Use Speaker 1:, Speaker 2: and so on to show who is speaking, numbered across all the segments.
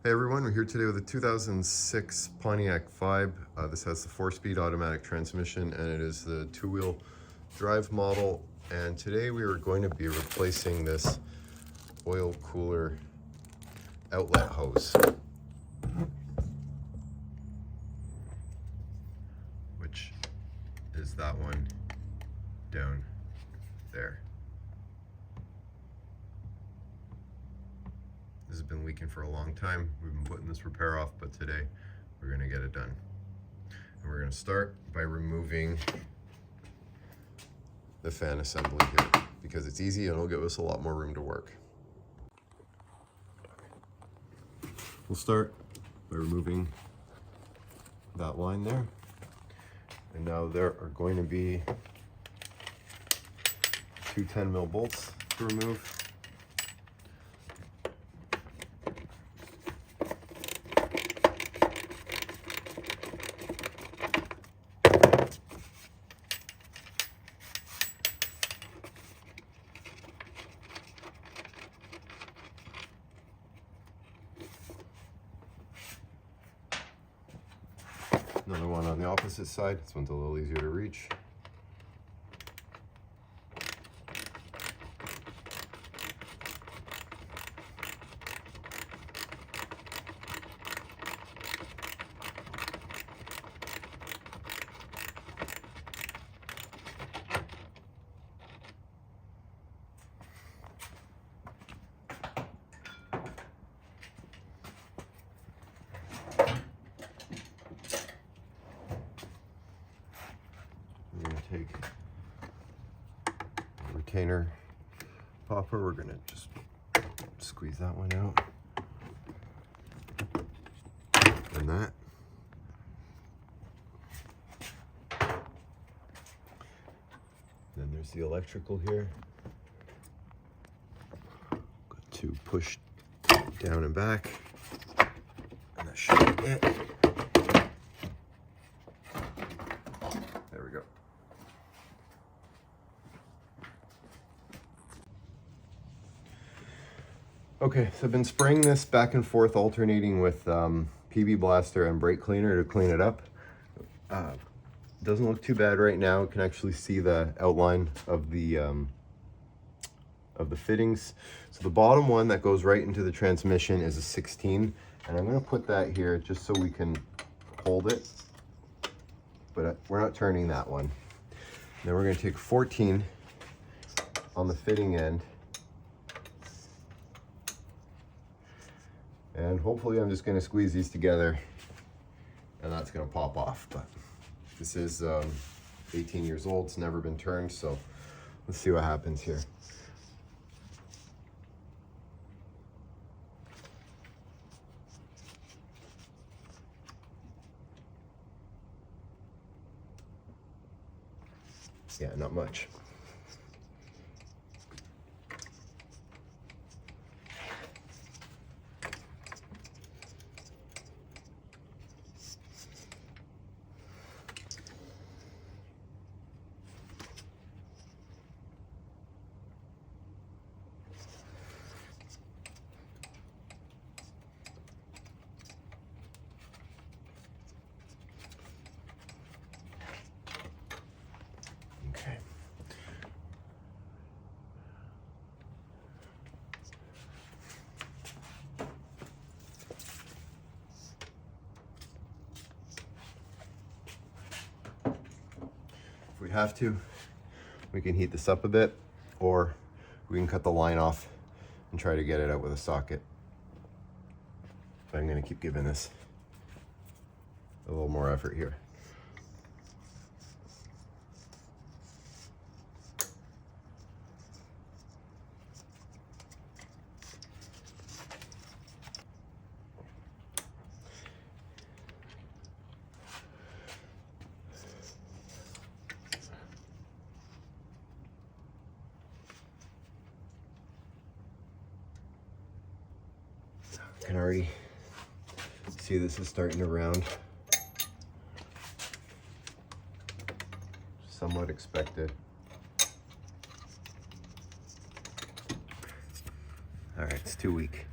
Speaker 1: Hey everyone, we're here today with a 2006 Pontiac Vibe. This has the 4-speed automatic transmission and it is the 2-wheel drive model. And today we are going to be replacing this oil cooler outlet hose, which is that one down there. This has been leaking for a long time. We've been putting this repair off, but today we're gonna get it done. And we're gonna start by removing the fan assembly here because it's easy and it'll give us a lot more room to work. We'll start by removing that line there. And now there are going to be two 10mm bolts to remove. Another one on the opposite side. This one's a little easier to reach. Take a retainer popper, we're gonna just squeeze that one out and that. Then there's the electrical here. Got to push down and back, and that should be it. There we go. Okay, so I've been spraying this back and forth, alternating with PB Blaster and brake cleaner to clean it up. Doesn't look too bad right now. You can actually see the outline of the fittings. So the bottom one that goes right into the transmission is a 16, and I'm going to put that here just so we can hold it. But we're not turning that one. Then we're going to take 14 on the fitting end. And hopefully I'm just going to squeeze these together and that's going to pop off. But this is 18 years old. It's never been turned. So let's see what happens here. Yeah, not much. Okay. If we have to, we can heat this up a bit, or we can cut the line off and try to get it out with a socket. But I'm going to keep giving this a little more effort here. I can already see this is starting to round. Somewhat expected. All right, it's too weak.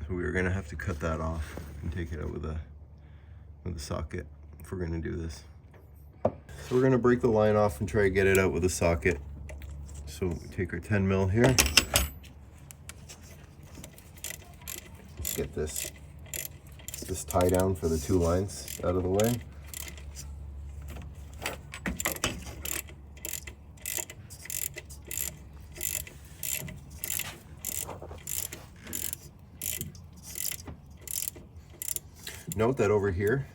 Speaker 1: So we were gonna have to cut that off and take it out with a socket if we're gonna do this. So we're gonna break the line off and try to get it out with a socket. So we take our 10 mil here. Let's get this tie down for the 2 lines out of the way. Note that over here,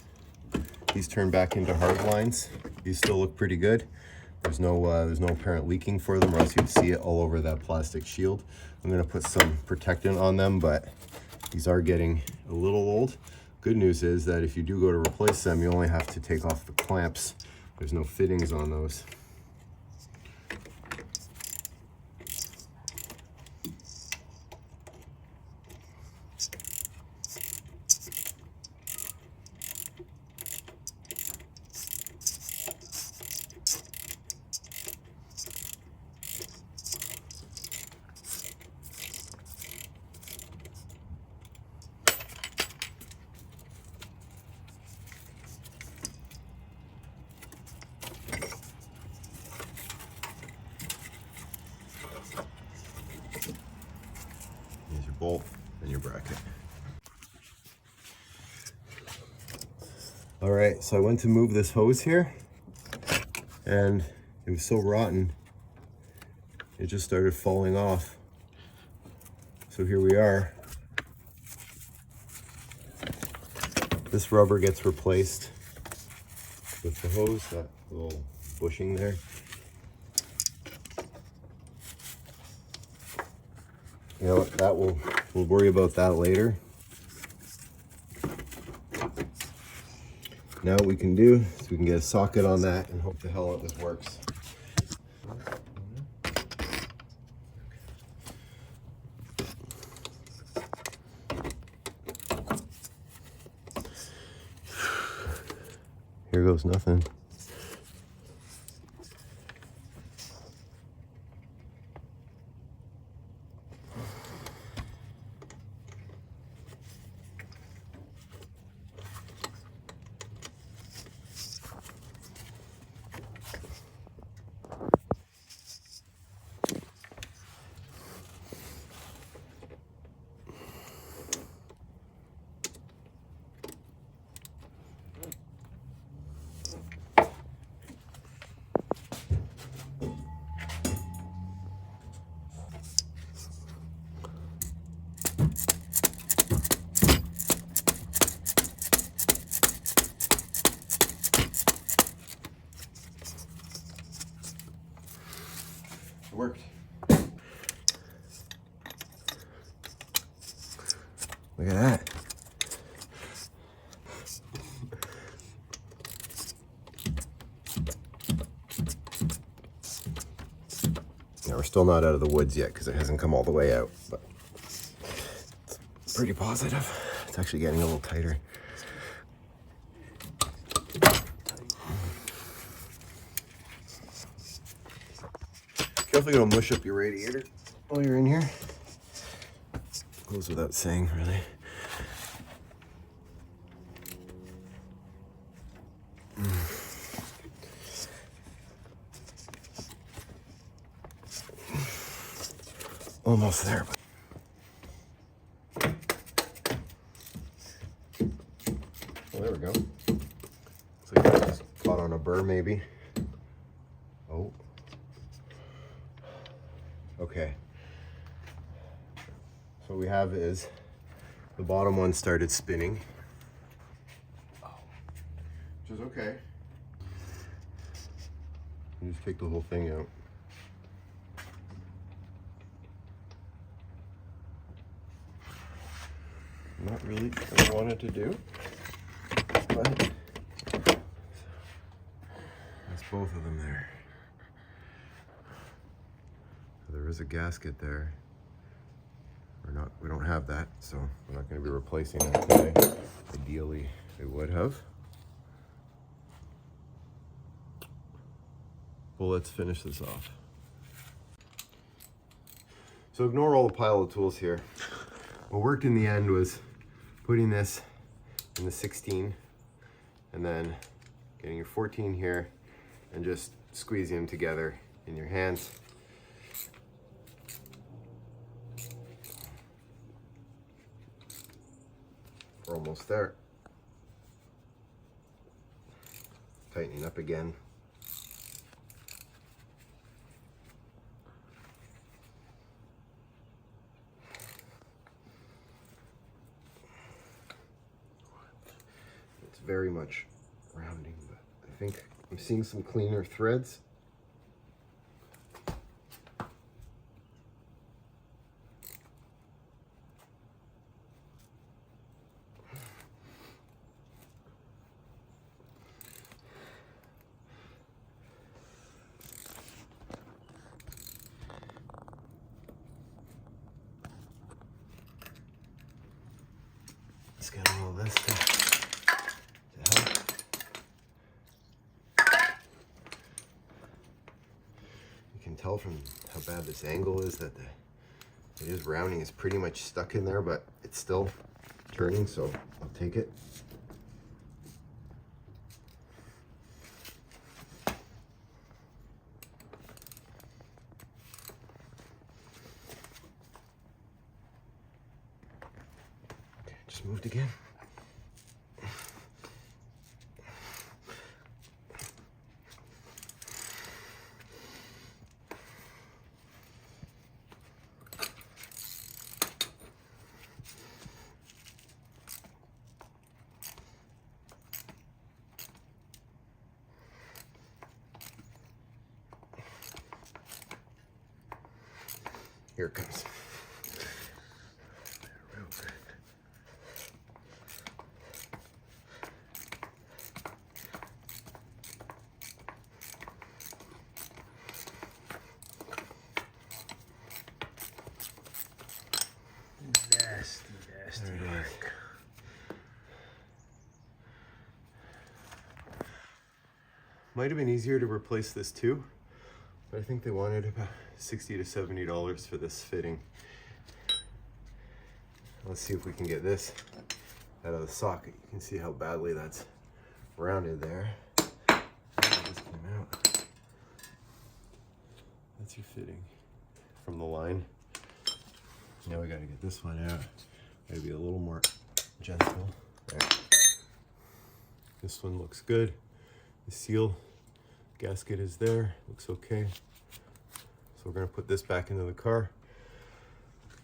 Speaker 1: these turn back into hard lines. These still look pretty good. There's no apparent leaking for them, or else you'd see it all over that plastic shield. I'm gonna put some protectant on them, but these are getting a little old. Good news is that if you do go to replace them, you only have to take off the clamps. There's no fittings on those. Bolt and your bracket. All right, so I went to move this hose here and it was so rotten it just started falling off. So here we are. This rubber gets replaced with the hose, that little bushing there. You know what, we'll worry about that later. Now what we can do is we can get a socket on that and hope the hell this works. Here goes nothing. It worked. Look at that. Now we're still not out of the woods yet because it hasn't come all the way out, but it's pretty positive. It's actually getting a little tighter. Careful you don't mush up your radiator while you're in here. Goes without saying, really. Almost there. Oh, there we go. Looks like it just caught on a burr, maybe. Oh. Okay. So what we have is the bottom one started spinning, which is okay. You just take the whole thing out. Not really what I wanted to do, but that's both of them there. So there is a gasket there. We don't have that, so we're not going to be replacing that today. Ideally, we would have. Well, let's finish this off. So ignore all the pile of tools here. what worked in the end was putting this in the 16 and then getting your 14 here and just squeezing them together in your hands. We're almost there. Tightening up again. It's very much rounding, but I think I'm seeing some cleaner threads. Let's get all of this to help. You can tell from how bad this angle is that it is rounding. It's pretty much stuck in there, but it's still turning, so I'll take it. Just moved again. Here it comes. Real good.
Speaker 2: Nasty work.
Speaker 1: Might have been easier to replace this too, but I think they wanted about $60 to $70 for this fitting. Let's see if we can get this out of the socket. You can see how badly that's rounded there. It just came out. That's your fitting from the line. Now we gotta get this one out. Gotta be a little more gentle. There. This one looks good. The seal gasket is there, looks okay. So we're gonna put this back into the car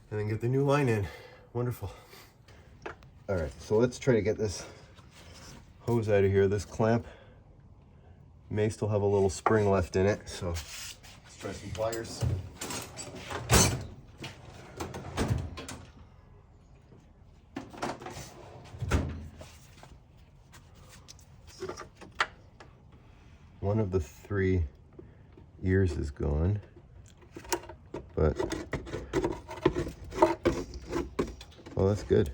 Speaker 1: and then get the new line in. Wonderful. All right, so let's try to get this hose out of here. This clamp may still have a little spring left in it, so let's try some pliers. One of the 3 ears is gone, but well, that's good.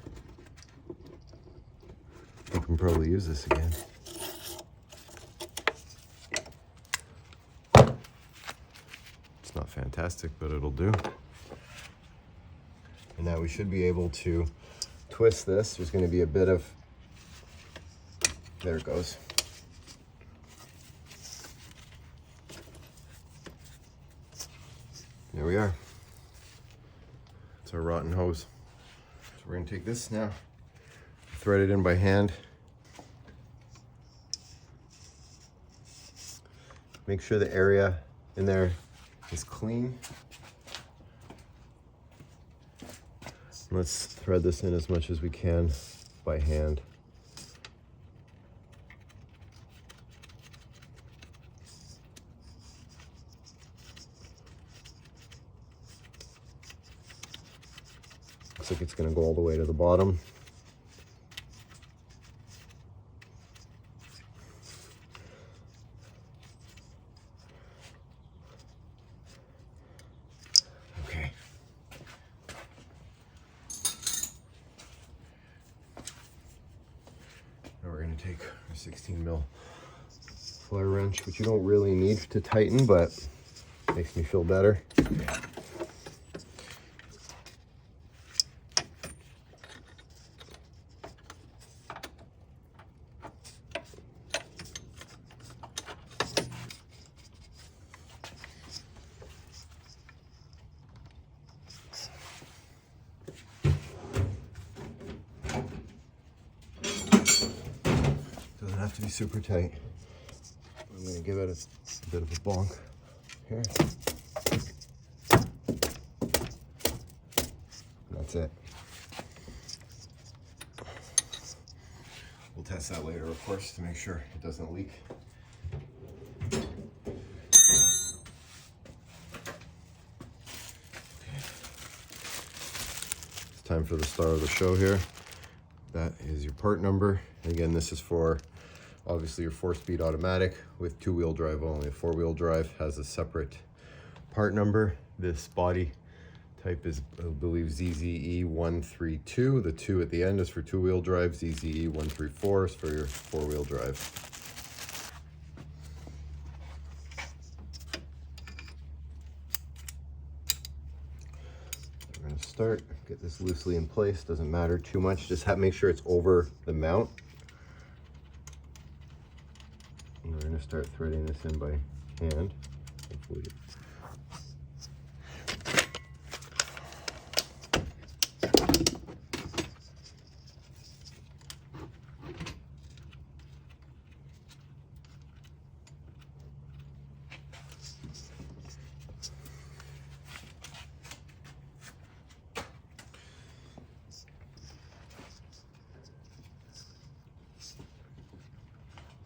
Speaker 1: I can probably use this again. It's not fantastic, but it'll do. And now we should be able to twist this. There's going to be a bit of, there it goes. There we are. It's our rotten hose. So we're gonna take this now, thread it in by hand. Make sure the area in there is clean. Let's thread this in as much as we can by hand. Looks like it's going to go all the way to the bottom. Okay. Now we're going to take our 16 mil flare wrench, which you don't really need to tighten, but makes me feel better. have to be super tight. I'm going to give it a bit of a bonk here. That's it. We'll test that later, of course, to make sure it doesn't leak. It's time for the star of the show here. That is your part number. Again, this is for obviously your 4-speed automatic with 2-wheel drive only. A 4-wheel drive has a separate part number. This body type is, I believe, ZZE132. The 2 at the end is for 2-wheel drive. ZZE134 is for your 4-wheel drive. We're going to start, get this loosely in place. Doesn't matter too much. Just make sure it's over the mount. And we're going to start threading this in by hand. Hopefully.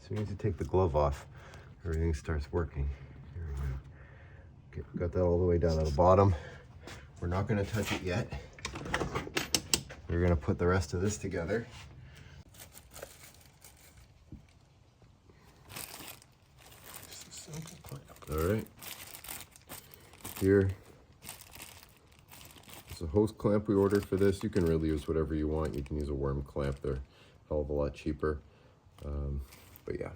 Speaker 1: As soon as you take the glove off, everything starts working. Here we go. Okay, got that all the way down to the bottom. We're not going to touch it yet. We're going to put the rest of this together. All right. Here is a hose clamp we ordered for this. You can really use whatever you want. You can use a worm clamp. They're a hell of a lot cheaper. But yeah.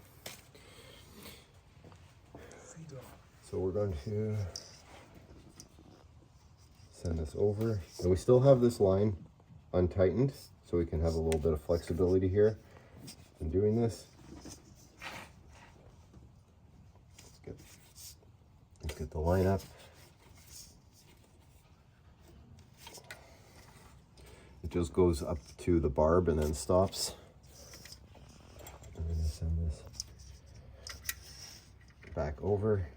Speaker 1: So we're going to send this over. And we still have this line untightened, so we can have a little bit of flexibility here in doing this. Let's get the line up. It just goes up to the barb and then stops. I'm going to send this back over.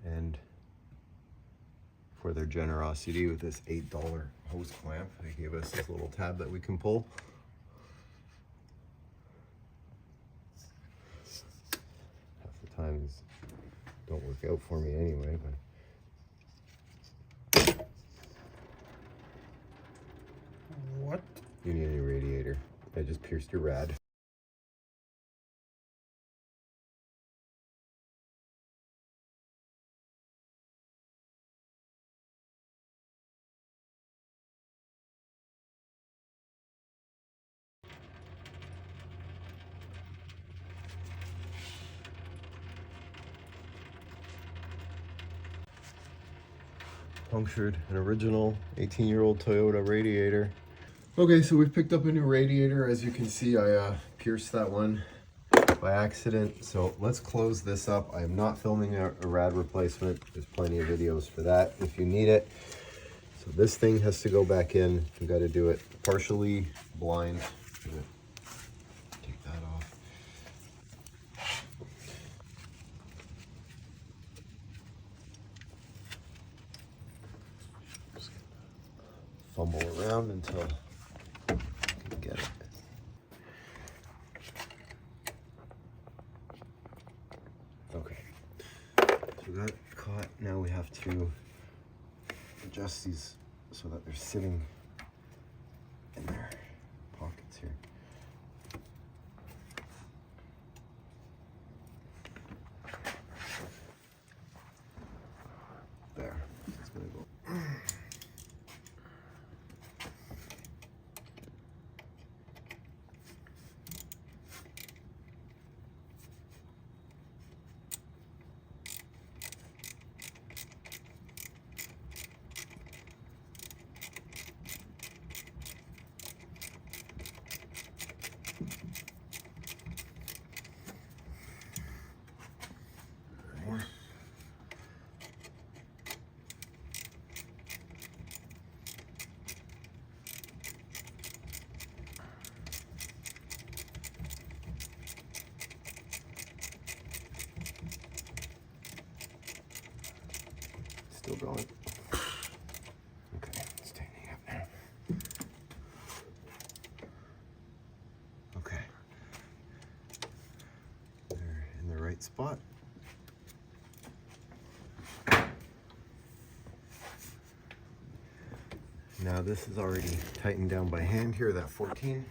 Speaker 1: And for their generosity with this $8 hose clamp, they gave us this little tab that we can pull. Half the time these don't work out for me anyway, but
Speaker 2: What?
Speaker 1: you need a new radiator. I just pierced your rad. Punctured an original 18-year-old Toyota radiator. Okay, so we've picked up a new radiator. As you can see, I pierced that one by accident. So let's close this up. I am not filming a rad replacement. There's plenty of videos for that if you need it. So this thing has to go back in. You got to do it partially blind. Take that off. Fumble around until I can get it. Okay, so that caught. Now we have to adjust these so that they're sitting in their pockets here. There, it's gonna go. Still going. Okay, it's tightening up now. Okay. They're in the right spot. Now this is already tightened down by hand here, that 14.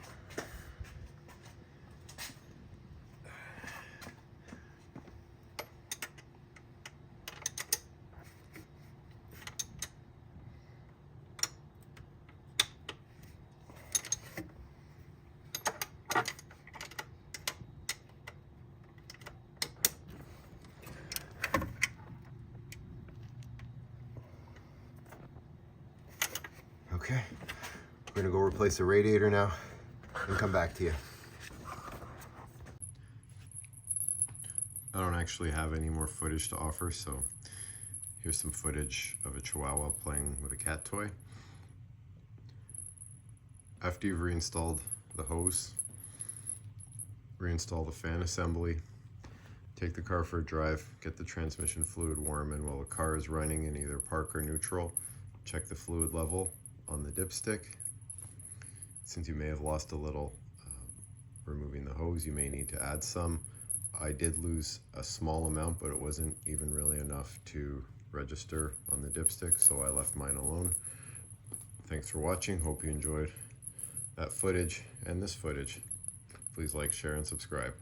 Speaker 1: Okay, we're gonna go replace the radiator now and come back to you. I don't actually have any more footage to offer, so here's some footage of a Chihuahua playing with a cat toy. After you've reinstalled the hose, reinstall the fan assembly, take the car for a drive, get the transmission fluid warm, and while the car is running in either park or neutral, check the fluid level on the dipstick. Since you may have lost a little removing the hose, you may need to add some. I did lose a small amount, but it wasn't even really enough to register on the dipstick, so I left mine alone. Thanks for watching. Hope you enjoyed that footage and this footage. Please like, share, and subscribe.